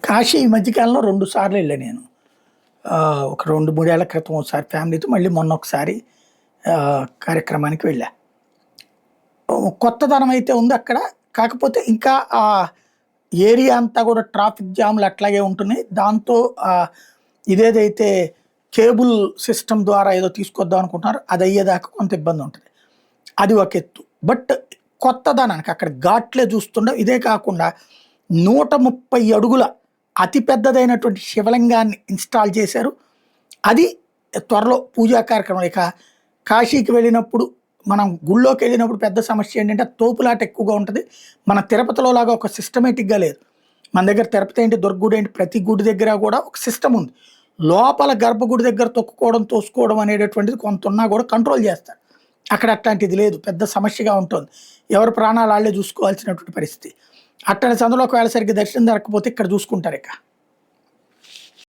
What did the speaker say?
కాశీ ఈ మధ్యకాలంలో 2 సార్లు వెళ్ళా నేను. ఒక 2, 3 ఏళ్ల క్రితం ఒకసారి ఫ్యామిలీతో, మళ్ళీ మొన్న ఒకసారి కార్యక్రమానికి వెళ్ళా. కొత్తదనం అయితే ఉంది అక్కడ. కాకపోతే ఇంకా ఏరియా అంతా కూడా ట్రాఫిక్ జామ్‌లు అట్లాగే ఉంటున్నాయి. దాంతో ఇదేదైతే కేబుల్ సిస్టమ్ ద్వారా ఏదో తీసుకొద్దాం అనుకుంటున్నారో అది అయ్యేదాకా కొంత ఇబ్బంది ఉంటది. అది ఒక ఎత్తు. బట్ కొత్తదనానికి అక్కడ ఘాట్లే చూస్తుండం. ఇదే కాకుండా 130 అడుగుల అతి పెద్దదైనటువంటి శివలింగాన్ని ఇన్‌స్టాల్ చేశారు. అది త్వరలో పూజా కార్యక్రమం. ఇక కాశీకి వెళ్ళినప్పుడు, మనం గుళ్ళోకెళ్ళినప్పుడు పెద్ద సమస్య ఏంటంటే తోపులాట ఎక్కువగా ఉంటది. మన తిరుపతిలో లాగా ఒక సిస్టమేటిక్‌గా లేదు. మన దగ్గర తిరుపతి ఏంటి, దుర్గ గుడి ఏంటి, ప్రతి గుడి దగ్గర కూడా ఒక సిస్టమ్ ఉంది. లోపల గర్భగుడి దగ్గర తొక్కుకోవడం, తోసుకోవడం అనేటటువంటిది కొంత ఉన్నా కూడా కంట్రోల్ చేస్తారు. అక్కడ అట్లాంటిది లేదు. పెద్ద సమస్యగా ఉంటుంది. ఎవరి ప్రాణాలు ఆళ్ళే చూసుకోవాల్సినటువంటి పరిస్థితి. అట్టని సందులో ఒకవేళ సరిగ్గా దర్శనం జరగకపోతే ఇక్కడ చూసుకుంటారు ఇక.